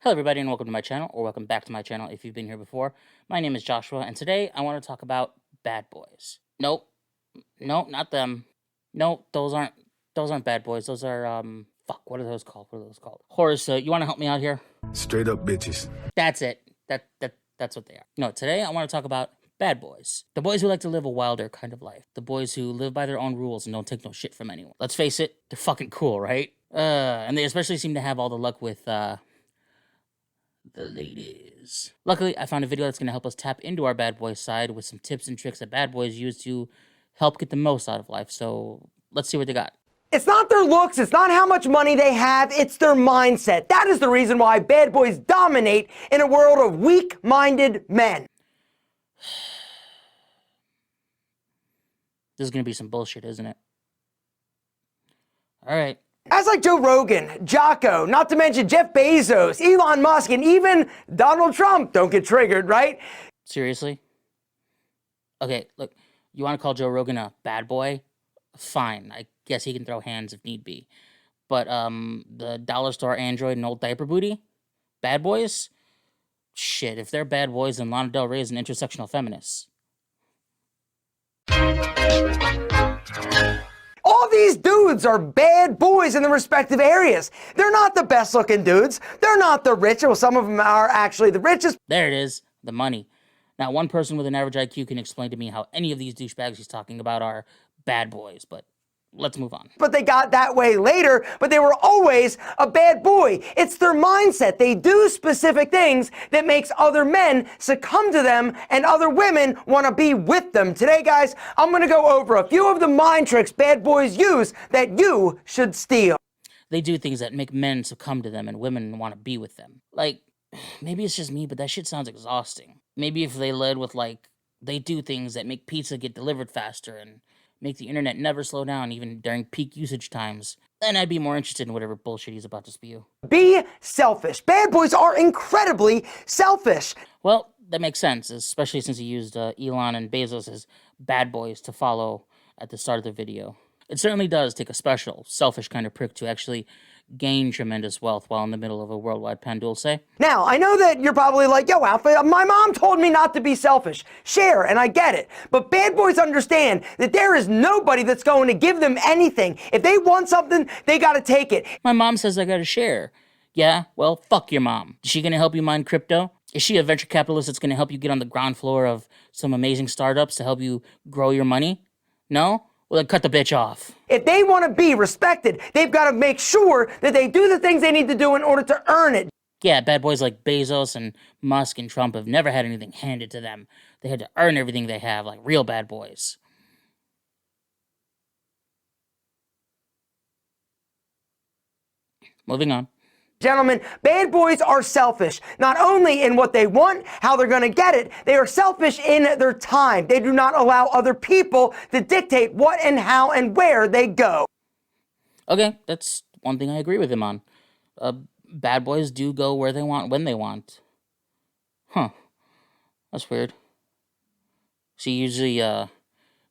Hello everybody and welcome to my channel, or welcome back to my channel if you've been here before. My name is Joshua, and today I want to talk about bad boys. Nope. Nope, not them. Nope, those aren't bad boys. Those are, fuck, what are those called? What are those called? Horace, you want to help me out here? Straight up bitches. That's it. That's what they are. No, today I want to talk about bad boys. The boys who like to live a wilder kind of life. The boys who live by their own rules and don't take no shit from anyone. Let's face it, they're fucking cool, right? And they especially seem to have all the luck with, the ladies. Luckily, I found a video that's going to help us tap into our bad boy side with some tips and tricks that bad boys use to help get the most out of life. So let's see what they got. It's not their looks, it's not how much money they have, it's their mindset. That is the reason why bad boys dominate in a world of weak-minded men. This is going to be some bullshit, isn't it? All right. Guys like Joe Rogan, Jocko, not to mention Jeff Bezos, Elon Musk, and even Donald Trump don't get triggered, right? Seriously? Okay, look, you want to call Joe Rogan a bad boy? Fine, I guess he can throw hands if need be. But, the dollar store android and old diaper booty? Bad boys? Shit, if they're bad boys, then Lana Del Rey is an intersectional feminist. All these dudes are bad boys in their respective areas. They're not the best looking dudes. They're not the rich. Well, some of them are actually the richest. There it is, the money. Now, one person with an average IQ can explain to me how any of these douchebags he's talking about are bad boys, but let's move on. But they got that way later, but they were always a bad boy. It's their mindset. They do specific things that makes other men succumb to them and other women want to be with them. Today, guys, I'm going to go over a few of the mind tricks bad boys use that you should steal. They do things that make men succumb to them and women want to be with them. Like, maybe it's just me, but that shit sounds exhausting. Maybe if they led with, like, they do things that make pizza get delivered faster and make the internet never slow down even during peak usage times, then I'd be more interested in whatever bullshit he's about to spew. Be selfish. Bad boys are incredibly selfish. Well, that makes sense, especially since he used Elon and Bezos as bad boys to follow at the start of the video. It certainly does take a special, selfish kind of prick to actually gain tremendous wealth while in the middle of a worldwide pandulce. Now, I know that you're probably like, yo, Alpha, my mom told me not to be selfish. Share, and I get it. But bad boys understand that there is nobody that's going to give them anything. If they want something, they gotta take it. My mom says I gotta share. Yeah, well, fuck your mom. Is she gonna help you mine crypto? Is she a venture capitalist that's gonna help you get on the ground floor of some amazing startups to help you grow your money? No? Well, then cut the bitch off. If they want to be respected, they've got to make sure that they do the things they need to do in order to earn it. Yeah, bad boys like Bezos and Musk and Trump have never had anything handed to them. They had to earn everything they have, like real bad boys. Moving on. Gentlemen, bad boys are selfish, not only in what they want, how they're going to get it, they are selfish in their time. They do not allow other people to dictate what and how and where they go. Okay, that's one thing I agree with him on. Bad boys do go where they want, when they want. Huh. That's weird. See, usually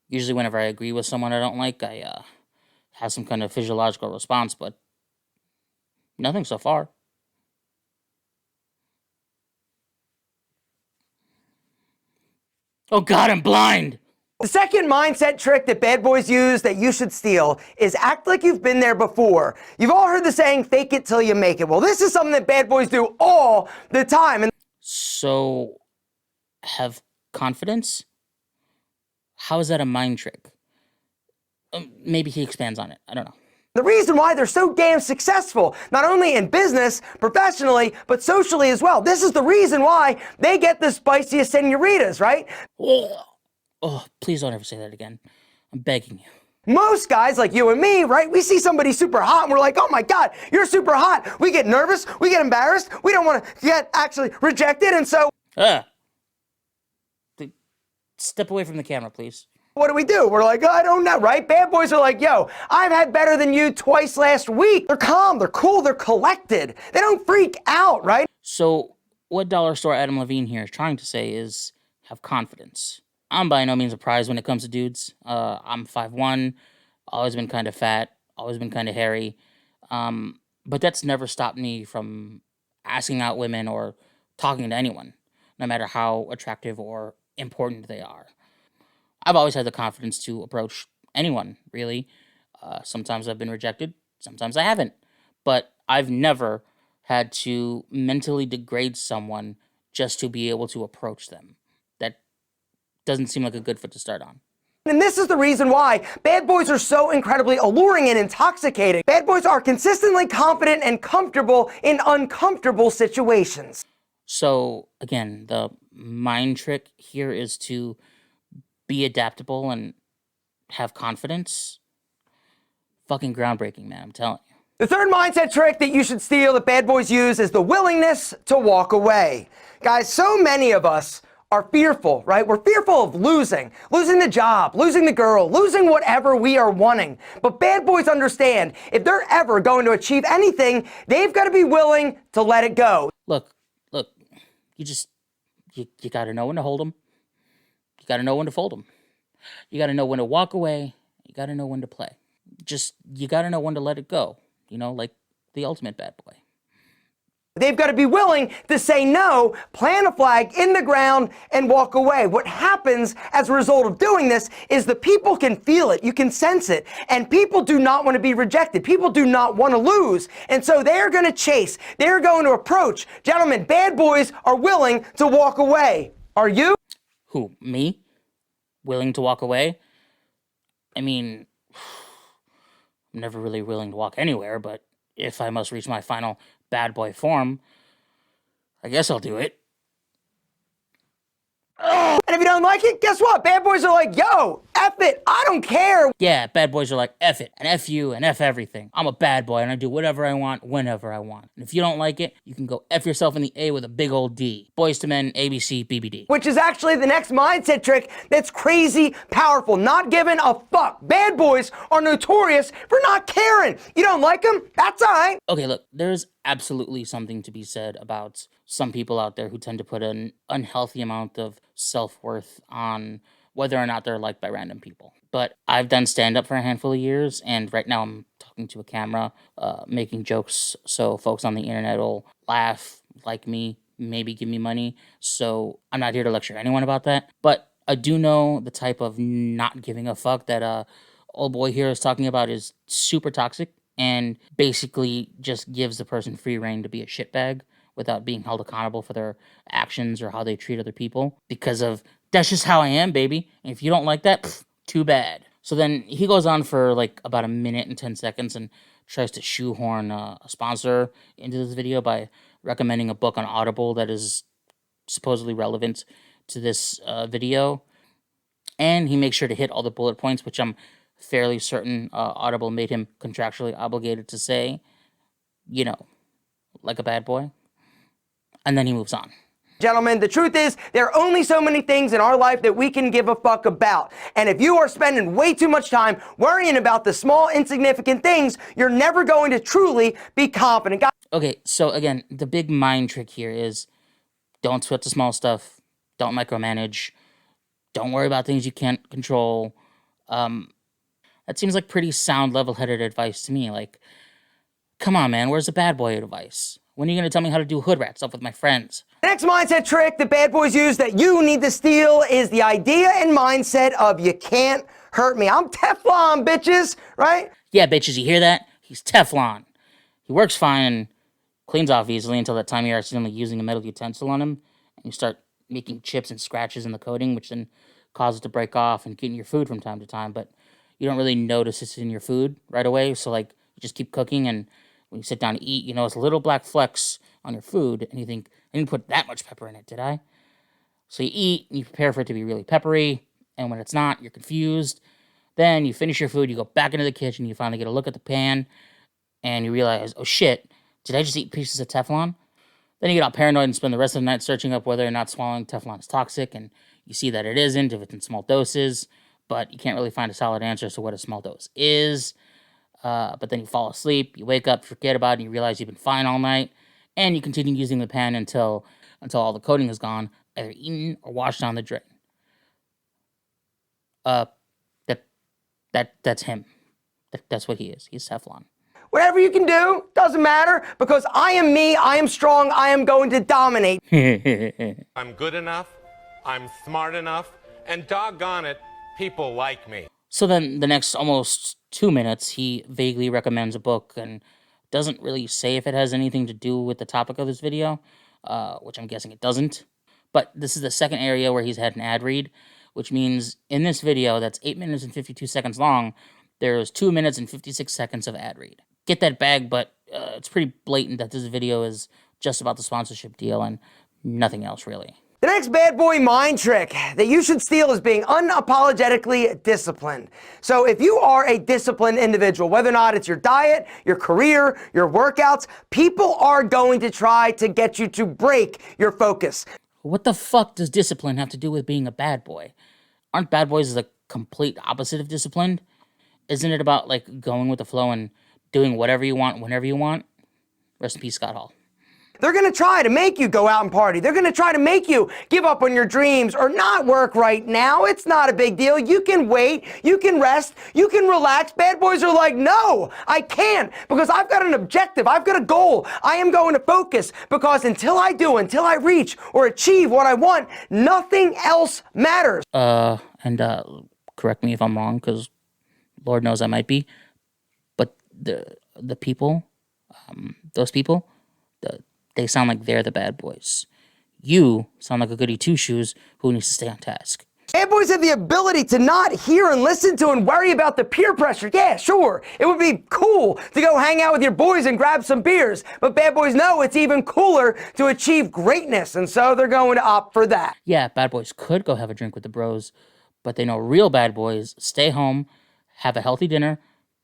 whenever I agree with someone I don't like, I, have some kind of physiological response, but nothing so far. Oh God, I'm blind! The second mindset trick that bad boys use that you should steal is act like you've been there before. You've all heard the saying, fake it till you make it. Well, this is something that bad boys do all the time. So, have confidence? How is that a mind trick? Maybe he expands on it. I don't know. The reason why they're so damn successful, not only in business, professionally, but socially as well. This is the reason why they get the spiciest senoritas, right? Oh, please don't ever say that again. I'm begging you. Most guys like you and me, right? We see somebody super hot and we're like, oh my God, you're super hot. We get nervous, we get embarrassed, we don't want to get actually rejected, and so... Step away from the camera, please. What do? We're like, oh, I don't know, right? Bad boys are like, yo, I've had better than you twice last week. They're calm, they're cool, they're collected. They don't freak out, right? So, what dollar store Adam Levine here is trying to say is have confidence. I'm by no means a prize when it comes to dudes. I'm 5'1", always been kind of fat, always been kind of hairy. But that's never stopped me from asking out women or talking to anyone, no matter how attractive or important they are. I've always had the confidence to approach anyone, really. Sometimes I've been rejected, sometimes I haven't. But I've never had to mentally degrade someone just to be able to approach them. That doesn't seem like a good foot to start on. And this is the reason why bad boys are so incredibly alluring and intoxicating. Bad boys are consistently confident and comfortable in uncomfortable situations. So, again, the mind trick here is to be adaptable and have confidence. Fucking groundbreaking, man, I'm telling you. The third mindset trick that you should steal that bad boys use is the willingness to walk away. Guys, so many of us are fearful, right? We're fearful of losing the job, losing the girl, losing whatever we are wanting. But bad boys understand if they're ever going to achieve anything, they've got to be willing to let it go. Look, you gotta know when to hold them. You gotta know when to fold them. You gotta know when to walk away. You gotta know when to play. You gotta know when to let it go. Like the ultimate bad boy. They've got to be willing to say no, plant a flag in the ground, and walk away. What happens as a result of doing this is the people can feel it. You can sense it. And people do not want to be rejected. People do not want to lose. And so they're going to chase. They're going to approach. Gentlemen, bad boys are willing to walk away. Are you? Who, me? Willing to walk away? I mean, I'm never really willing to walk anywhere, but if I must reach my final bad boy form, I guess I'll do it. And if you don't like it, guess what? Bad boys are like, yo, F it, I don't care. Yeah, bad boys are like, F it, and F you, and F everything. I'm a bad boy, and I do whatever I want, whenever I want. And if you don't like it, you can go F yourself in the A with a big old D. Boys to Men, ABC, BBD. Which is actually the next mindset trick that's crazy powerful. Not giving a fuck. Bad boys are notorious for not caring. You don't like them? That's all right. Okay, look, there's absolutely something to be said about some people out there who tend to put an unhealthy amount of self-worth on whether or not they're liked by random people. But I've done stand-up for a handful of years, and right now I'm talking to a camera, making jokes so folks on the internet will laugh, like me, maybe give me money. So I'm not here to lecture anyone about that. But I do know the type of not giving a fuck that old boy here is talking about is super toxic and basically just gives the person free reign to be a shitbag without being held accountable for their actions or how they treat other people because of that's just how I am, baby. And if you don't like that, too bad. So then he goes on for like about a minute and 10 seconds and tries to shoehorn a sponsor into this video by recommending a book on Audible that is supposedly relevant to this video. And he makes sure to hit all the bullet points, which I'm fairly certain Audible made him contractually obligated to say, like a bad boy. And then he moves on. Gentlemen, the truth is, there are only so many things in our life that we can give a fuck about. And if you are spending way too much time worrying about the small, insignificant things, you're never going to truly be confident. Okay, so again, the big mind trick here is don't sweat the small stuff, don't micromanage, don't worry about things you can't control. That seems like pretty sound, level-headed advice to me. Like, come on, man, where's the bad boy advice? When are you going to tell me how to do hood rat stuff with my friends? The next mindset trick that bad boys use that you need to steal is the idea and mindset of you can't hurt me. I'm Teflon, bitches, right? Yeah, bitches, you hear that? He's Teflon. He works fine and cleans off easily until that time you're accidentally using a metal utensil on him, and you start making chips and scratches in the coating, which then causes it to break off and get in your food from time to time, but you don't really notice it's in your food right away, so like you just keep cooking, and when you sit down to eat, you notice little black flecks on your food, and you think, I didn't put that much pepper in it, did I? So you eat, and you prepare for it to be really peppery, and when it's not, you're confused. Then you finish your food, you go back into the kitchen, you finally get a look at the pan, and you realize, oh shit, did I just eat pieces of Teflon? Then you get all paranoid and spend the rest of the night searching up whether or not swallowing Teflon is toxic, and you see that it isn't if it's in small doses, but you can't really find a solid answer as to what a small dose is. But then you fall asleep, you wake up, forget about it, and you realize you've been fine all night, and you continue using the pan until all the coating is gone, either eaten or washed down the drain. That's him. That's what he is. He's Teflon. Whatever you can do, doesn't matter, because I am me, I am strong, I am going to dominate. I'm good enough, I'm smart enough, and doggone it, people like me. So then the next almost 2 minutes, he vaguely recommends a book and doesn't really say if it has anything to do with the topic of this video, which I'm guessing it doesn't. But this is the second area where he's had an ad read, which means in this video that's 8 minutes and 52 seconds long, there's 2 minutes and 56 seconds of ad read. Get that bag, but it's pretty blatant that this video is just about the sponsorship deal and nothing else really. The next bad boy mind trick that you should steal is being unapologetically disciplined. So if you are a disciplined individual, whether or not it's your diet, your career, your workouts, people are going to try to get you to break your focus. What the fuck does discipline have to do with being a bad boy? Aren't bad boys the complete opposite of disciplined? Isn't it about like going with the flow and doing whatever you want whenever you want? Rest in peace, Scott Hall. They're going to try to make you go out and party. They're going to try to make you give up on your dreams or not work right now. It's not a big deal. You can wait. You can rest. You can relax. Bad boys are like, no, I can't, because I've got an objective. I've got a goal. I am going to focus, because until I do, until I reach or achieve what I want, nothing else matters. Correct me if I'm wrong, because Lord knows I might be, but the people, those people, they sound like they're the bad boys. You sound like a goody two-shoes who needs to stay on task. Bad boys have the ability to not hear and listen to and worry about the peer pressure. Yeah, sure, it would be cool to go hang out with your boys and grab some beers, but bad boys know it's even cooler to achieve greatness, and so they're going to opt for that. Yeah, bad boys could go have a drink with the bros, but they know real bad boys stay home, have a healthy dinner,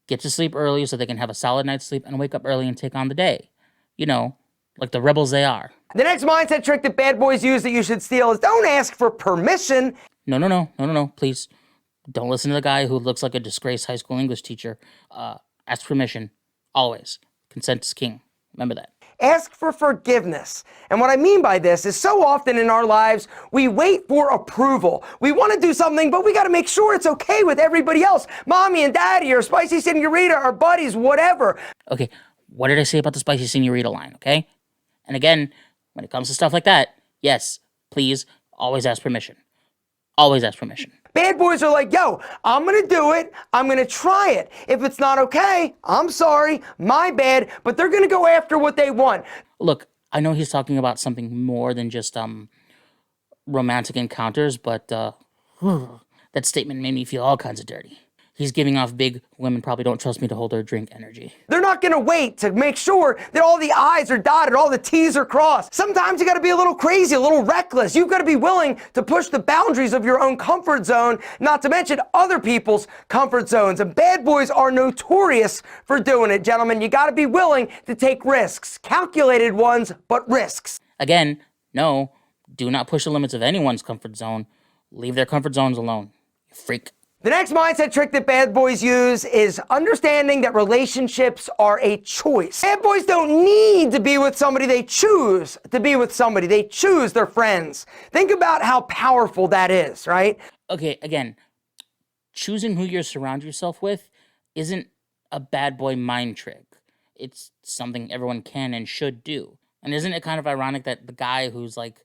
get to sleep early so they can have a solid night's sleep and wake up early and take on the day. You know, like the rebels they are. The next mindset trick that bad boys use that you should steal is don't ask for permission. No, please. Don't listen to the guy who looks like a disgraced high school English teacher. Ask permission. Always. Consent is king. Remember that. Ask for forgiveness. And what I mean by this is so often in our lives, we wait for approval. We want to do something, but we got to make sure it's okay with everybody else. Mommy and daddy or Spicy Senorita or buddies, whatever. Okay, what did I say about the Spicy Senorita line, okay? And again, when it comes to stuff like that, yes, please, always ask permission. Always ask permission. Bad boys are like, yo, I'm going to do it. I'm going to try it. If it's not okay, I'm sorry, my bad, but they're going to go after what they want. Look, I know he's talking about something more than just romantic encounters, but that statement made me feel all kinds of dirty. He's giving off big women probably don't trust me to hold their drink energy. They're not going to wait to make sure that all the I's are dotted, all the T's are crossed. Sometimes you got to be a little crazy, a little reckless. You've got to be willing to push the boundaries of your own comfort zone, not to mention other people's comfort zones. And bad boys are notorious for doing it, gentlemen. You got to be willing to take risks, calculated ones, but risks. Again, no, do not push the limits of anyone's comfort zone. Leave their comfort zones alone, you freak. The next mindset trick that bad boys use is understanding that relationships are a choice. Bad boys don't need to be with somebody, they choose to be with somebody. They choose their friends. Think about how powerful that is, right? Okay, again, choosing who you surround yourself with isn't a bad boy mind trick. It's something everyone can and should do. And isn't it kind of ironic that the guy who's like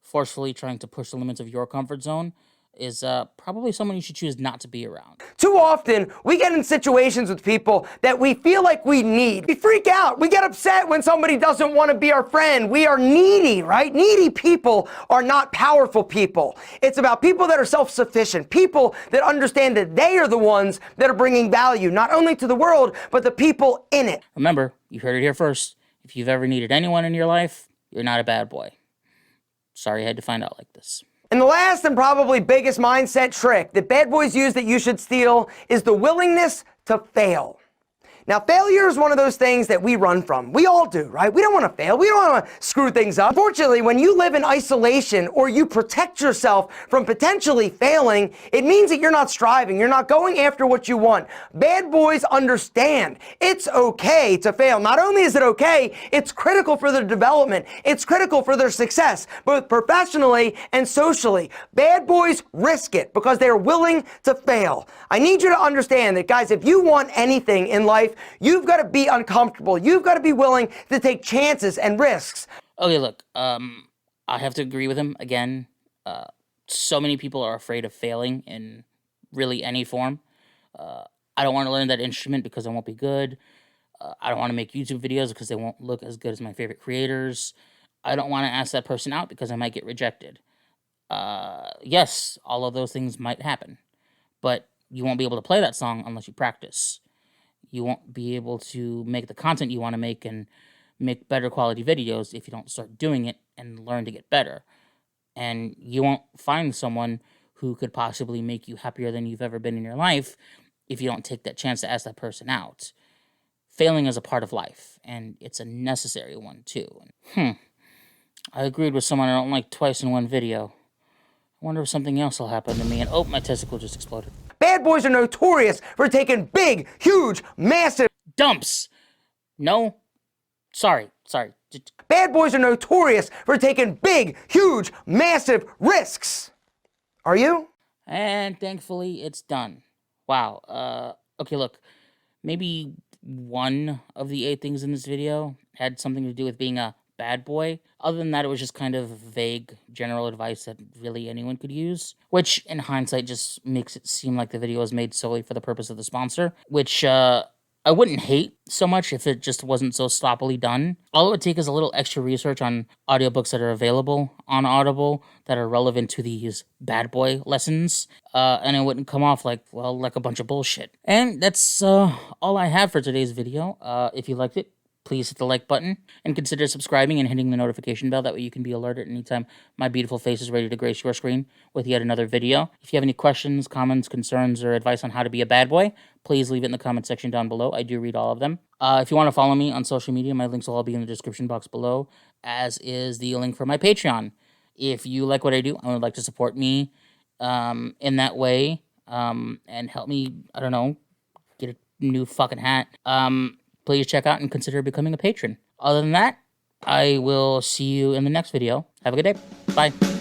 forcefully trying to push the limits of your comfort zone is probably someone you should choose not to be around? Too often, we get in situations with people that we feel like we need. We freak out. We get upset when somebody doesn't want to be our friend. We are needy, right? Needy people are not powerful people. It's about people that are self-sufficient, people that understand that they are the ones that are bringing value, not only to the world, but the people in it. Remember, you heard it here first. If you've ever needed anyone in your life, you're not a bad boy. Sorry I had to find out like this. And the last and probably biggest mindset trick that bad boys use that you should steal is the willingness to fail. Now, failure is one of those things that we run from. We all do, right? We don't want to fail. We don't want to screw things up. Unfortunately, when you live in isolation or you protect yourself from potentially failing, it means that you're not striving. You're not going after what you want. Bad boys understand it's okay to fail. Not only is it okay, it's critical for their development. It's critical for their success, both professionally and socially. Bad boys risk it because they are willing to fail. I need you to understand that, guys, if you want anything in life, you've got to be uncomfortable. You've got to be willing to take chances and risks. Okay, look, I have to agree with him again. So many people are afraid of failing in really any form. I don't want to learn that instrument because I won't be good. I don't want to make YouTube videos because they won't look as good as my favorite creators. I don't want to ask that person out because I might get rejected. Yes, all of those things might happen, but you won't be able to play that song unless you practice. You won't be able to make the content you want to make and make better quality videos if you don't start doing it and learn to get better. And you won't find someone who could possibly make you happier than you've ever been in your life if you don't take that chance to ask that person out. Failing is a part of life, and it's a necessary one, too. I agreed with someone I don't like twice in one video. I wonder if something else will happen to me, and oh, my testicle just exploded. Bad boys are notorious for taking big, huge, massive Dumps! No. Sorry. Bad boys are notorious for taking big, huge, massive risks. Are you? And thankfully, it's done. Wow. Okay, look. Maybe one of the 8 things in this video had something to do with being a bad boy. Other than that, it was just kind of vague, general advice that really anyone could use. Which, in hindsight, just makes it seem like the video was made solely for the purpose of the sponsor. Which, I wouldn't hate so much if it just wasn't so sloppily done. All it would take is a little extra research on audiobooks that are available on Audible that are relevant to these bad boy lessons, and it wouldn't come off like a bunch of bullshit. And that's all I have for today's video. If you liked it, please hit the like button and consider subscribing and hitting the notification bell. That way you can be alerted anytime my beautiful face is ready to grace your screen with yet another video. If you have any questions, comments, concerns, or advice on how to be a bad boy, please leave it in the comment section down below. I do read all of them. If you want to follow me on social media, my links will all be in the description box below, as is the link for my Patreon. If you like what I do and would like to support me in that way and help me, I don't know, get a new fucking hat, please check out and consider becoming a patron. Other than that, I will see you in the next video. Have a good day. Bye.